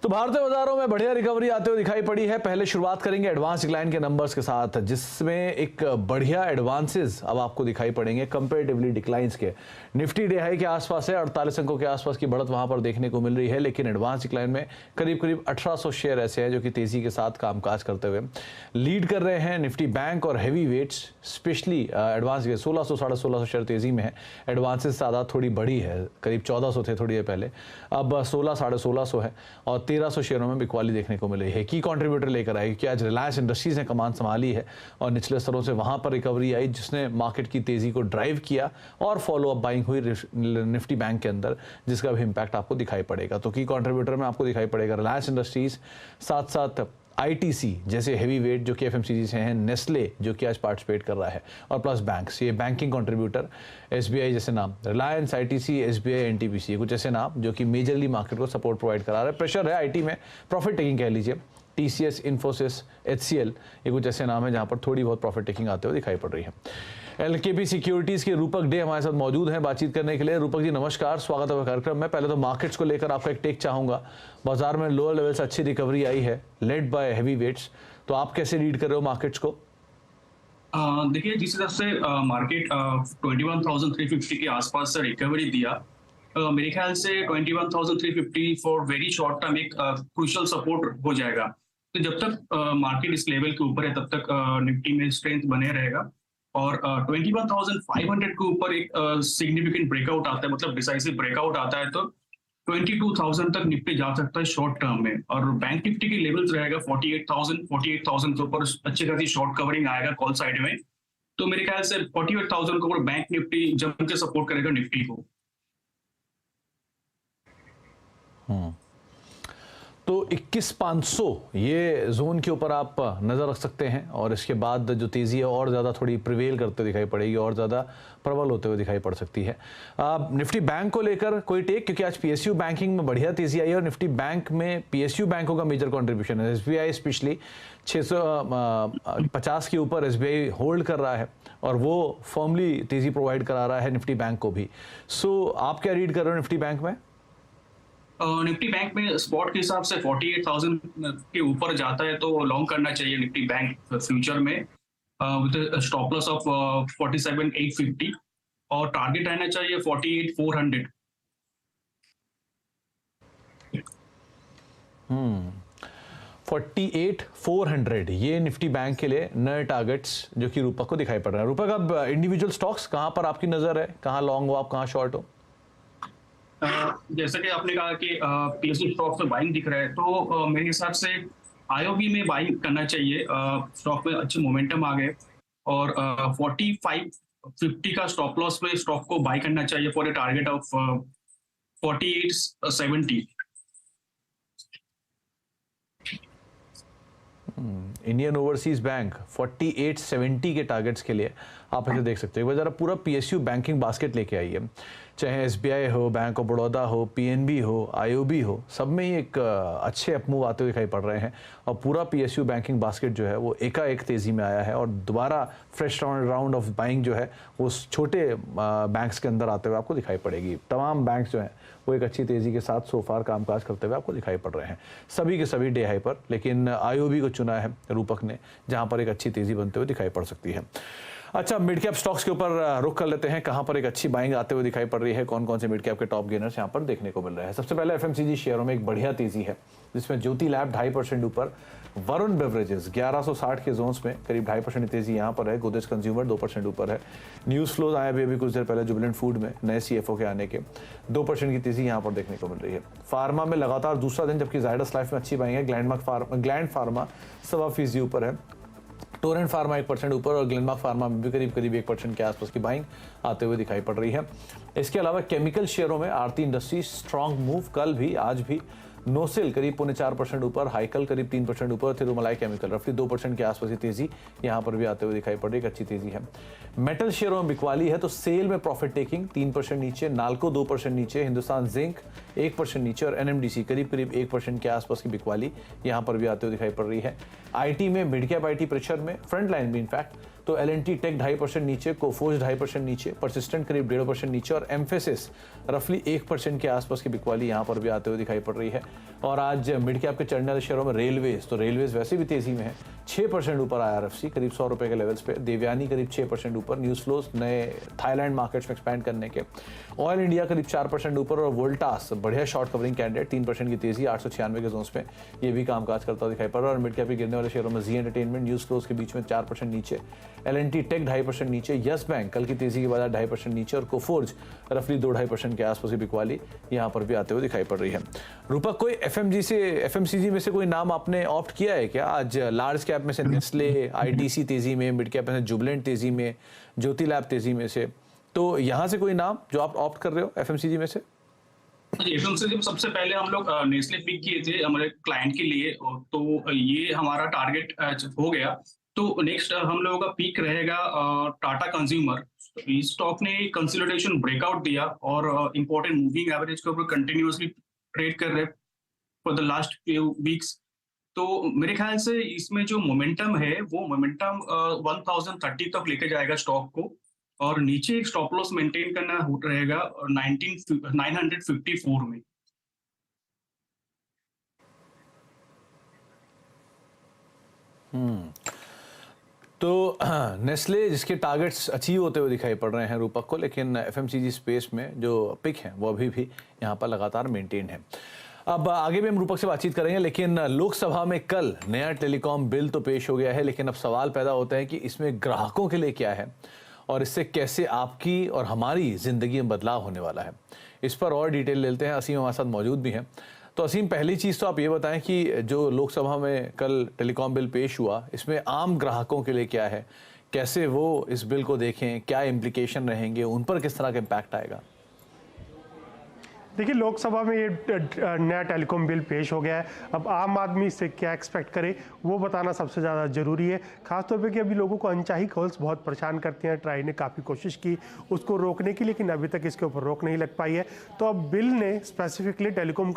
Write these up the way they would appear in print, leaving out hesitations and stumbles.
तो भारतीय बाजारों में बढ़िया रिकवरी आते हुए दिखाई पड़ी है। पहले शुरुआत करेंगे एडवांस डिक्लाइन के नंबर्स के साथ, जिसमें एक बढ़िया एडवांसेस अब आपको दिखाई पड़ेंगे कंपैरेटिवली डिक्लाइंस के। निफ्टी डे हाई के आसपास है, 48 अंकों के आसपास की बढ़त वहां पर देखने को मिल रही है, लेकिन एडवांस डिक्लाइन में करीब करीब 1800 शेयर ऐसे हैं जो कि तेजी के साथ कामकाज करते हुए लीड कर रहे हैं। निफ्टी बैंक और हैवी वेट्स स्पेशली एडवांस के 1600 साढ़े 1600 शेयर तेजी में है। एडवांसेस तादाद थोड़ी बड़ी है, करीब 1400 थे थोड़ी देर पहले, अब 16 साढ़े 1600 है और 1300 शेयरों में बिकवाली देखने को मिल रही है। की कंट्रीब्यूटर लेकर आए क्योंकि आज रिलायंस इंडस्ट्रीज ने कमान संभाली है और निचले स्तरों से वहां पर रिकवरी आई, जिसने मार्केट की तेजी को ड्राइव किया और फॉलो अप बाइंग हुई निफ्टी बैंक के अंदर, जिसका भी इंपैक्ट आपको दिखाई पड़ेगा। तो की कंट्रीब्यूटर में आपको दिखाई पड़ेगा रिलायंस इंडस्ट्रीज, साथ साथ आईटीसी जैसे हेवी वेट जो कि एफएमसीजी से हैं, नेस्ले जो कि आज पार्टिसिपेट कर रहा है, और प्लस बैंक्स, ये बैंकिंग कंट्रीब्यूटर, एसबीआई जैसे नाम, रिलायंस, आईटीसी, एसबीआई, एनटीपीसी, कुछ ऐसे नाम जो कि मेजरली मार्केट को सपोर्ट प्रोवाइड करा रहा है। प्रेशर है आईटी में, प्रॉफिट टेकिंग कह लीजिए, टीसीएस, इन्फोसिस, एचसीएल, ये कुछ ऐसे नाम है जहां पर थोड़ी बहुत प्रॉफिट टेकिंग आते हुए दिखाई पड़ रही है। एलकेपी सिक्योरिटीज के रूपक डे हमारे साथ मौजूद हैं बातचीत करने के लिए। रूपक जी नमस्कार, स्वागत है कार्यक्रम में। पहले तो मार्केट्स को लेकर आपका एक टेक चाहूंगा। बाजार में लोअर लेवल से अच्छी रिकवरी आई है, लेड बाय हैवी वेट्स, तो आप कैसे रीड कर रहे हो मार्केट्स को? देखिए, जिस हिसाब से मार्केट 21,350 के आसपास से रिकवरी दिया, मेरे ख्याल से 21,350 फॉर वेरी शॉर्ट टर्म एक क्रूशियल सपोर्ट हो जाएगा। तो जब तक मार्केट इस लेवल के ऊपर है तब तक निफ्टी में स्ट्रेंथ बने रहेगा और 21,500 के ऊपर एक सिग्निफिकेंट ब्रेकआउट आता है, मतलब डिसाइसिव ब्रेकआउट आता है तो 22,000 तक निफ्टी जा सकता है शॉर्ट टर्म में। और बैंक निफ्टी के लेवल्स रहेगा 48,000 के ऊपर अच्छी खासी शॉर्ट कवरिंग आएगा कॉल साइड में। तो मेरे ख्याल से 48,000 के ऊपर बैंक निफ्टी जम के सपोर्ट करेगा निफ्टी को। तो 21,500 ये जोन के ऊपर आप नज़र रख सकते हैं और इसके बाद जो तेज़ी है और ज़्यादा थोड़ी प्रिवेल करते दिखाई पड़ेगी और ज़्यादा प्रबल होते हुए दिखाई पड़ सकती है। निफ्टी बैंक को लेकर कोई टेक, क्योंकि आज पीएसयू बैंकिंग में बढ़िया तेज़ी आई है और निफ्टी बैंक में पीएसयू बैंकों का मेजर कंट्रीब्यूशन है। एसबीआई स्पेशली 650 के ऊपर एसबीआई होल्ड कर रहा है और वो फर्मली तेज़ी प्रोवाइड करा रहा है निफ्टी बैंक को भी। सो आप क्या रीड कर रहे हो निफ्टी बैंक में? निफ्टी बैंक में स्पॉट के हिसाब से 48,000 के ऊपर जाता है तो लॉन्ग करना चाहिए निफ्टी बैंक फ्यूचर में विद स्टॉप लॉस ऑफ 47,850 और टारगेट रहना चाहिए 48,400। 48,400 ये निफ्टी बैंक के लिए नए टारगेट्स जो कि रूपक को दिखाई पड़ रहे हैं। रूपक, अब इंडिविजुअल स्टॉक्स कहां पर आपकी नजर है, कहां लॉन्ग हो आप, कहां शॉर्ट हो? जैसा कि आपने कहा कि पीएसयू स्टॉक में बाइंग दिख रहा है तो मेरे हिसाब से आईओबी में बाइंग करना चाहिए। स्टॉक में अच्छे मोमेंटम आ गए और 4550 का स्टॉप लॉस में स्टॉक को बाई करना चाहिए for a target of 4870। Indian overseas bank 4870 के टारगेट्स के लिए आप इसे देख सकते हो। एक बार जरा पूरा पीएसयू बैंकिंग बास्केट लेके आइए, चाहे एसबीआई हो, बैंक ऑफ बड़ौदा हो, पीएनबी हो, आईओबी हो, सब में ही एक अच्छे अपमूव आते हुए दिखाई पड़ रहे हैं और पूरा पीएसयू बैंकिंग बास्केट जो है वो एकाएक तेजी में आया है और दोबारा फ्रेश राउंड ऑफ बाइंग जो है वो छोटे बैंक्स के अंदर आते हुए आपको दिखाई पड़ेगी। तमाम बैंक्स जो हैं वो एक अच्छी तेजी के साथ सोफार कामकाज करते हुए आपको दिखाई पड़ रहे हैं, सभी के सभी डे हाई पर, लेकिन आईओबी को चुना है रूपक ने जहां पर एक अच्छी तेजी बनते हुए दिखाई पड़ सकती है। अच्छा, मिड कैप स्टॉक्स के ऊपर रुख कर लेते हैं, कहां पर एक अच्छी बाइंग आते हुए दिखाई पड़ रही है, कौन कौन से मिड कैप के टॉप गेनर्स यहां पर देखने को मिल रहे हैं। सबसे पहले एफएमसीजी शेयरों में एक बढ़िया तेजी है, जिसमें ज्योति लैब 2.5% ऊपर, वरुण बेवरेजेस 1160 के जोन्स में करीब 2.5% तेजी यहां पर है, गोदरेज कंज्यूमर 2% ऊपर है। न्यूज फ्लोज आए भी अभी कुछ देर पहले जुबिलेंट फूड में नए सीएफओ के आने के, 2% की तेजी यहां पर देखने को मिल रही है। फार्मा में लगातार दूसरा दिन जबकि जायडस लाइफ में अच्छी बाइंग है, ग्लैंड फार्मा 1.25% ऊपर है, टोरेंट फार्मा 1% ऊपर और ग्लेनमार्क फार्मा में भी करीब 1% के आसपास की बाइंग आते हुए दिखाई पड़ रही है। इसके अलावा केमिकल शेयरों में आरती इंडस्ट्रीज स्ट्रॉन्ग मूव, कल भी आज भी। नोसेल करीब 4.25% ऊपर, हाइकल करीब 3% ऊपर, थिरुमलाई केमिकल रफली 2% के आसपास की तेजी यहां पर भी आते हुए दिखाई पड़ रही है, एक अच्छी तेजी है। मेटल शेयरों में बिकवाली है तो सेल में प्रॉफिट टेकिंग 3% नीचे, नाल्को 2% नीचे, हिंदुस्तान जिंक 1% नीचे और एनएमडीसी करीब 1% के आसपास की बिकवाली यहां पर भी आते हुए दिखाई पड़ रही है। आईटी में मिड कैप आईटी प्रेशर में, फ्रंट लाइन भी इनफैक्ट, तो एलएनटी टेक 2.5% नीचे, कोफोर्ज 2.5% नीचे, परसिस्टेंट करीब 1.5% नीचे और एम्फेसिस रफली 1% के आसपास की बिकवाली यहां पर भी आते हुए दिखाई पड़ रही है। और आज मिड कैप के चढ़ने वाले शेयरों में रेलवेज, तो रेलवेज वैसे भी तेजी में है, 6% ऊपर IRFC करीब 100 रुपए के लेवल्स पे, देवयानी करीब 6% ऊपर, न्यूज़ फ्लोज नए थाईलैंड मार्केट्स में एक्सपैंड करने के, ऑयल इंडिया करीब 4% ऊपर और वोल्टास बढ़िया शॉर्ट कवरिंग कैंडिडेट 3% की तेजी 896 के जोन्स पे ये भी कामकाज करता हुआ दिखाई पड़ रहा है। और मिड कैप के गिरने वाले शेयरों में जी एंटरटेनमेंट न्यूज़ फ्लोज के बीच में 4% नीचे, L&T टेक 2.5% नीचे, यस बैंक कल की तेजी के बाद 2.5% नीचे और कोफोर्ज रफली 2-2.5% के आसपास की बिकवाली यहाँ पर भी आते हुए दिखाई पड़ रही है। रूपक, कोई FMCG में से कोई नाम आपने ऑप्ट किया है क्या? आज लार्ज कैप में से नेस्ले, ITC तेजी में, मिड कैप में से जुबिलेंट तेजी में, ज्योति लैब तेजी में से, तो यहाँ से कोई नाम जो आप ऑप्ट कर रहे हो FMCG में से? FMCG सबसे पहले हम लोग नेस्ले पिक किए थे हमारे क्लाइंट के लिए, तो ये हमारा टारगेट हो गया। तो नेक्स्ट हम लोगों का पीक रहेगा टाटा कंज्यूमर। इस स्टॉक ने कंसोलिडेशन ब्रेकआउट दिया और इंपॉर्टेंट मूविंग एवरेज के ऊपर कंटिन्यूअसली ट्रेड कर रहे for the last few weeks. तो मेरे ख्याल से इसमें जो मोमेंटम है वो मोमेंटम 1030 तक लेके जाएगा स्टॉक को, और नीचे एक स्टॉप लॉस मेंटेन करना रहेगा 954 में। तो नेस्ले जिसके टारगेट्स अचीव होते हुए दिखाई पड़ रहे हैं रूपक को, लेकिन FMCG स्पेस में जो पिक है वो अभी भी यहाँ पर लगातार मेंटेन है। अब आगे भी हम रूपक से बातचीत करेंगे, लेकिन लोकसभा में कल नया टेलीकॉम बिल तो पेश हो गया है, लेकिन अब सवाल पैदा होता है कि इसमें ग्राहकों के लिए क्या है और इससे कैसे आपकी और हमारी ज़िंदगी में बदलाव होने वाला है। इस पर और डिटेल लेते हैं। असीम हमारे साथ मौजूद भी हैं। तो असीम, पहली चीज़ तो आप ये बताएं कि जो लोकसभा में कल टेलीकॉम बिल पेश हुआ, इसमें आम ग्राहकों के लिए क्या है, कैसे वो इस बिल को देखें, क्या इम्प्लीकेशन रहेंगे, उन पर किस तरह का इम्पैक्ट आएगा? देखिए, लोकसभा में ये नया टेलीकॉम बिल पेश हो गया है। अब आम आदमी इससे क्या एक्सपेक्ट करे वो बताना सबसे ज़्यादा ज़रूरी है। खासतौर पे कि अभी लोगों को अनचाही कॉल्स बहुत परेशान करते हैं। ट्राई ने काफ़ी कोशिश की उसको रोकने की, लेकिन अभी तक इसके ऊपर रोक नहीं लग पाई है। तो अब बिल ने स्पेसिफिकली टेलीकॉम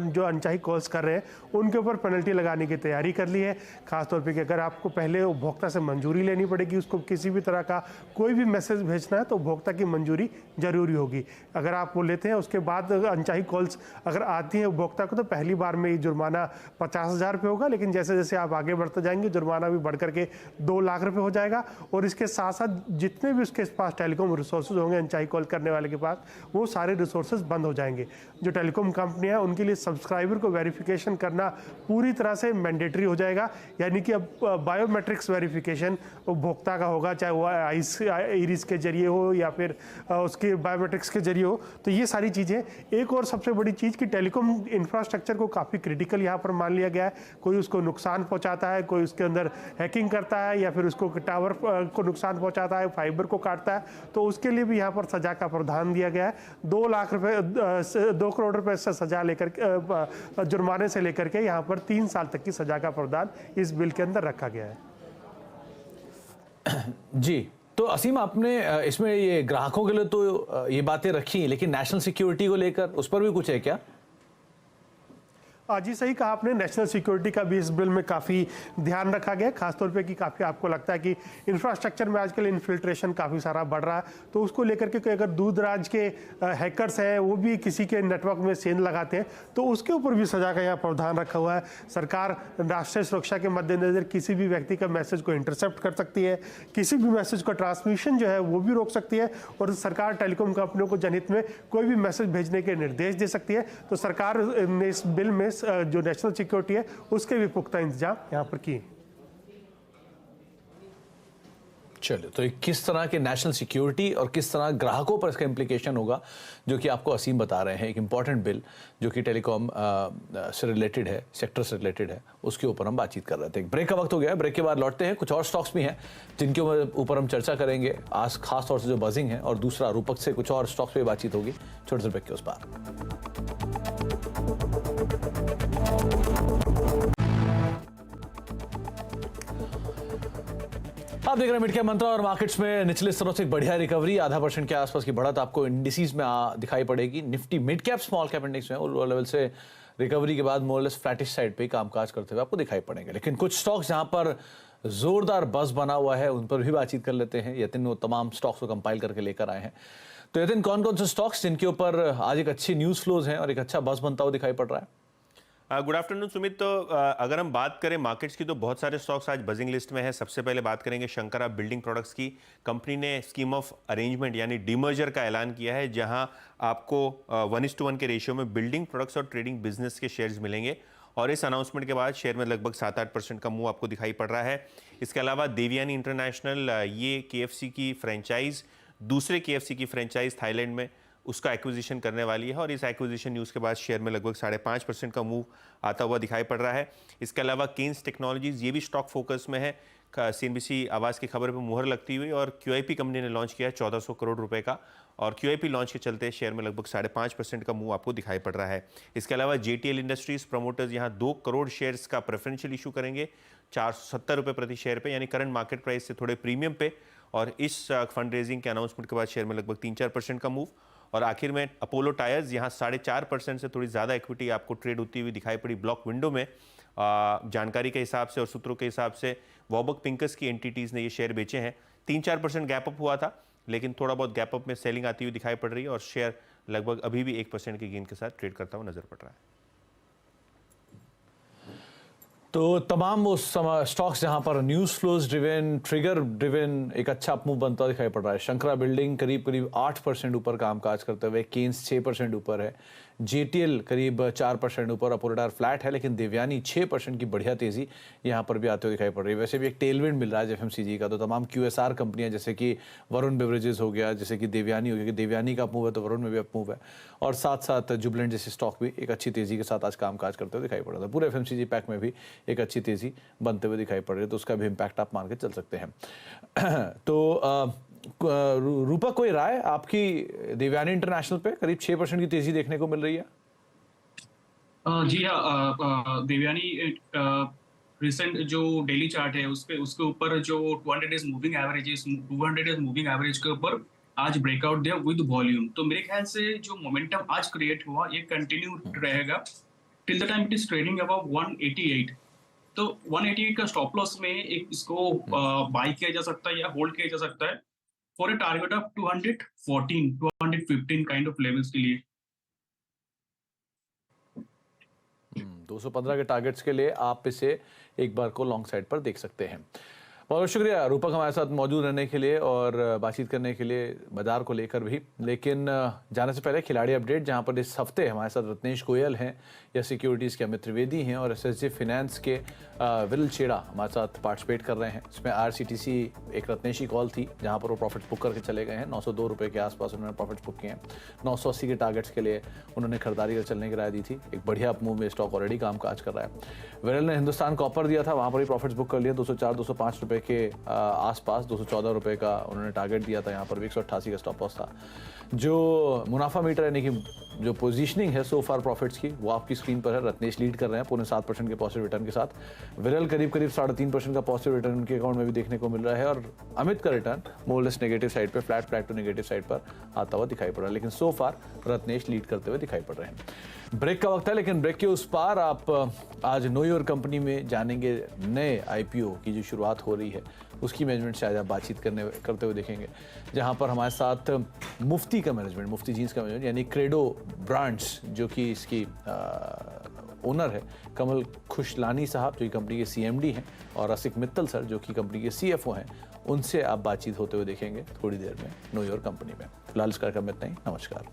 जो अनचाही कॉल्स कर रहे हैं उनके ऊपर पेनल्टी लगाने की तैयारी कर ली है। खासतौर पर कि अगर आपको पहले उपभोक्ता से मंजूरी लेनी पड़ेगी, उसको किसी भी तरह का कोई भी मैसेज भेजना है तो उपभोक्ता की मंजूरी जरूरी होगी। अगर आप वो लेते हैं उसके बाद अनचाही कॉल्स अगर आती हैं उपभोक्ता को, तो पहली बार में ये जुर्माना 50,000 रुपये होगा, लेकिन जैसे जैसे आप आगे बढ़ते जाएंगे जुर्माना भी बढ़ करके 2 लाख रुपए हो जाएगा। और इसके साथ साथ जितने भी उसके पास टेलीकॉम रिसोर्सेज होंगे अनचाही कॉल करने वाले के पास, वो सारे रिसोर्सेज बंद हो जाएंगे। जो टेलीकॉम कंपनियां उनके लिए सब्सक्राइबर को वेरिफिकेशन करना पूरी तरह से मैंडेटरी हो जाएगा। यानी कि अब बायोमेट्रिक्स वेरिफिकेशन उपभोक्ता का होगा, चाहे वो आईरिस के जरिए हो या फिर उसके बायोमेट्रिक्स के जरिए हो। तो ये सारी चीज़ें, एक और सबसे बड़ी चीज़ कि टेलीकॉम इंफ्रास्ट्रक्चर को काफ़ी क्रिटिकल यहाँ पर मान लिया गया है। कोई उसको नुकसान पहुँचाता है, कोई उसके अंदर हैकिंग करता है या फिर उसको टावर को नुकसान पहुँचाता है, फाइबर को काटता है, तो उसके लिए भी यहाँ पर सजा का प्रावधान दिया गया है। 2 लाख रुपए 2 करोड़ रुपए से सजा लेकर जुर्माने से लेकर के यहाँ पर 3 साल तक की सजा का प्रावधान इस बिल के अंदर रखा गया है। जी, तो असीम, आपने इसमें ये ग्राहकों के लिए तो ये बातें रखी, लेकिन नेशनल सिक्योरिटी को लेकर उस पर भी कुछ है क्या? जी, सही कहा आपने। नेशनल सिक्योरिटी का भी इस बिल में काफ़ी ध्यान रखा गया है। खासतौर पे कि काफ़ी आपको लगता है कि इंफ्रास्ट्रक्चर में आजकल इन्फिल्ट्रेशन काफ़ी सारा बढ़ रहा है, तो उसको लेकर के अगर दूर दराज के हैकर्स हैं वो भी किसी के नेटवर्क में सेंध लगाते हैं तो उसके ऊपर भी सजा का यहाँ प्रावधान रखा हुआ है। सरकार राष्ट्रीय सुरक्षा के मद्देनजर किसी भी व्यक्ति का मैसेज को इंटरसेप्ट कर सकती है, किसी भी मैसेज का ट्रांसमिशन जो है वो भी रोक सकती है, और सरकार टेलीकॉम कंपनियों को जनहित में कोई भी मैसेज भेजने के निर्देश दे सकती है। तो सरकार ने इस बिल में जो नेशनल सिक्योरिटी है उसके भी पुख्ता इंतजाम यहाँ पर किए। चलिए, तो किस तरह के नेशनल सिक्योरिटी और किस तरह ग्राहकों पर इसका इम्प्लीकेशन होगा, जो कि आपको असीम बता रहे हैं, एक इंपॉर्टेंट बिल जो कि टेलीकॉम से रिलेटेड है, सेक्टर से रिलेटेड है, उसके ऊपर हम बातचीत कर रहे थे। ब्रेक का वक्त हो गया है, ब्रेक के बाद लौटते हैं। कुछ और स्टॉक्स भी हैं जिनके ऊपर हम चर्चा करेंगे आज, खास तौर से जो बजिंग है, और दूसरा रूपक से कुछ और स्टॉक्स पे बातचीत होगी छोटे से ब्रेक के उस पार। आप देख रहे हैं मिड कैप मंत्रा, और मार्केट्स में निचले स्तरों से एक बढ़िया रिकवरी, 0.5% के आसपास की बढ़त आपको इंडिसेस में दिखाई पड़ेगी। Nifty mid cap small cap index में वो लेवल से रिकवरी के बाद मोरलेस फ्लैटिश साइड पे कामकाज करते हुए आपको दिखाई पड़ेंगे। लेकिन कुछ स्टॉक्स जहां पर जोरदार बस बना हुआ है उन पर भी बातचीत कर लेते हैं। यतिन वो तमाम स्टॉक्स को कंपाइल करके लेकर आए हैं। तो यतिन, कौन कौन से स्टॉक्स जिनके ऊपर आज एक अच्छी न्यूज फ्लोज हैं और एक अच्छा बस बनता हुआ दिखाई पड़ रहा है? Good afternoon Sumit. तो अगर हम बात करें मार्केट्स की तो बहुत सारे स्टॉक्स आज बजिंग लिस्ट में है। सबसे पहले बात करेंगे शंकरा बिल्डिंग प्रोडक्ट्स की। कंपनी ने स्कीम ऑफ अरेंजमेंट यानी डीमर्जर का ऐलान किया है, जहां आपको 1:1 के रेशियो में बिल्डिंग प्रोडक्ट्स और ट्रेडिंग बिजनेस के शेयर्स मिलेंगे और इस अनाउंसमेंट के बाद शेयर में लगभग 7-8% का मूव आपको दिखाई पड़ रहा है। इसके अलावा देवयानी इंटरनेशनल, ये KFC की फ्रेंचाइज, दूसरे KFC की फ्रेंचाइज थाईलैंड में, उसका एक्विजिशन करने वाली है और इस एक्विजिशन न्यूज़ के बाद शेयर में लगभग 5.5% का मूव आता हुआ दिखाई पड़ रहा है। इसके अलावा केन्स टेक्नोलॉजीज, ये भी स्टॉक फोकस में है। CNBC आवाज़ की खबर पर मुहर लगती हुई और QIP कंपनी ने लॉन्च किया 1400 करोड़ रुपए का और QIP लॉन्च के चलते शेयर में लगभग 5.5% का मूव आपको दिखाई पड़ रहा है। इसके अलावा JTL इंडस्ट्रीज प्रमोटर्स यहाँ 2 करोड़ शेयर्स का प्रेफरेंशियल इशू करेंगे 470 रुपये प्रति शेयर पे, यानी करंट मार्केट प्राइस से थोड़े प्रीमियम पे। और इस फंड रेजिंग के अनाउंसमेंट के बाद शेयर में लगभग 3-4% का मूव। और आखिर में अपोलो टायर्स, यहाँ 4.5% से थोड़ी ज़्यादा इक्विटी आपको ट्रेड होती हुई दिखाई पड़ी ब्लॉक विंडो में। जानकारी के हिसाब से और सूत्रों के हिसाब से वॉबक पिंकस की एंटिटीज़ ने ये शेयर बेचे हैं। 3-4% गैप अप हुआ था, लेकिन थोड़ा बहुत गैप अप में सेलिंग आती हुई दिखाई पड़ रही है और शेयर लगभग अभी भी 1% के गेन के साथ ट्रेड करता हुआ नजर पड़ रहा है। तो तमाम वो स्टॉक्स जहां पर news flows driven, trigger driven एक अच्छा अपमूव बनता दिखाई पड़ रहा है। शंकरा बिल्डिंग करीब 8% ऊपर कामकाज करते हुए, केन्स 6% ऊपर है, JTL करीब 4% ऊपर, अपोलो टायर फ्लैट है, लेकिन देवयानी 6% की बढ़िया तेजी यहाँ पर भी आते हुए दिखाई पड़ रही है। वैसे भी एक टेलविंड मिल रहा है FMCG का, तो तमाम QSR कंपनियां जैसे कि वरुण बेवरेजेस हो गया, जैसे कि देवयानी हो गया, कि देवयानी का अपमूव है तो वरुण में भी अपमूव है, और साथ साथ जुबलेंट जैसे स्टॉक भी एक अच्छी तेजी के साथ आज कामकाज करते हुए दिखाई पड़ रहा था। पूरे FMCG पैक में भी एक अच्छी तेजी बनते हुए दिखाई पड़ रही है, तो उसका भी इम्पैक्ट आप मान के चल सकते हैं। तो रूपा, कोई राय आपकी देवयानी इंटरनेशनल पे करीब 6% की तेजी देखने को मिल रही है? जी हाँ, देवयानी रिसेंट जो डेली चार्ट है उसके ऊपर जो 200 डेज मूविंग एवरेज के ऊपर आज ब्रेकआउट दिया विद वॉल्यूम। तो मेरे ख्याल से जो मोमेंटम आज क्रिएट हुआ ये कंटिन्यू रहेगा till the time it is trading above 188। तो 188 का स्टॉप लॉस में एक इसको बाय किया जा सकता है या होल्ड किया जा सकता है for a target of 215 kind of levels के लिए। 215 के टारगेट्स के लिए आप इसे एक बार को लॉन्ग साइड पर देख सकते हैं। बहुत शुक्रिया रूपक हमारे साथ मौजूद रहने के लिए और बातचीत करने के लिए बाजार को लेकर भी। लेकिन जाने से पहले खिलाड़ी अपडेट, जहां पर इस हफ्ते हमारे साथ रत्नेश गोयल हैं, या सिक्योरिटीज़ के अमित त्रिवेदी हैं, और SSG फाइनेंस के विरल छेड़ा हमारे साथ पार्टिसिपेट कर रहे हैं। इसमें RCTC एक रत्नेशी कॉल थी जहां पर वो प्रॉफिट बुक करके चले गए हैं। 902 रुपये के आसपास उन्होंने प्रॉफिट बुक किए हैं। 980 के टारगेट्स के लिए उन्होंने खरीदारी कर चलने की राय दी थी। एक बढ़िया अपमूव में स्टॉक ऑलरेडी काम काज कर रहा है। विरल ने हिंदुस्तान कॉपर दिया था, वहाँ पर ही प्रॉफिट्स बुक कर लिया 204-205 रुपये के आसपास। 214 रुपये का उन्होंने टारगेट दिया था, यहाँ पर भी 188 का स्टॉप लॉस था। जो मुनाफा मीटर यानी कि जो पोजीशनिंग है सो फार प्रॉफिट्स की, वो आपकी स्क्रीन पर है। रत्नेश लीड कर रहे हैं 7.25% के पॉजिटिव रिटर्न के साथ। विरल करीब 3.5% का पॉजिटिव रिटर्न उनके अकाउंट में भी देखने को मिल रहा है, और अमित का रिटर्न मोरलेस नेगेटिव साइड पे, फ्लैट टू नेगेटिव साइड पर आता हुआ दिखाई पड़ रहा है। लेकिन सो फार रत्नेश लीड करते हुए दिखाई पड़ रहे हैं। ब्रेक का वक्त है, लेकिन ब्रेक के उस पार आप आज नो योर कंपनी में जानेंगे नए IPO की जो शुरुआत हो रही है उसकी मैनेजमेंट से आज आप बातचीत करते हुए देखेंगे, जहां पर हमारे साथ मुफ्ती का मैनेजमेंट, मुफ्ती जीन्स का मैनेजमेंट यानी क्रेडो ब्रांड्स, जो कि इसकी ओनर है कमल खुशलानी साहब, जो कि कंपनी के CMD हैं, और रसिक मित्तल सर जो कि कंपनी के CFO हैं, उनसे आप बातचीत होते हुए देखेंगे थोड़ी देर में नो योर कंपनी में। फिलहाल इस कार्यक्रम में इतना ही। नमस्कार।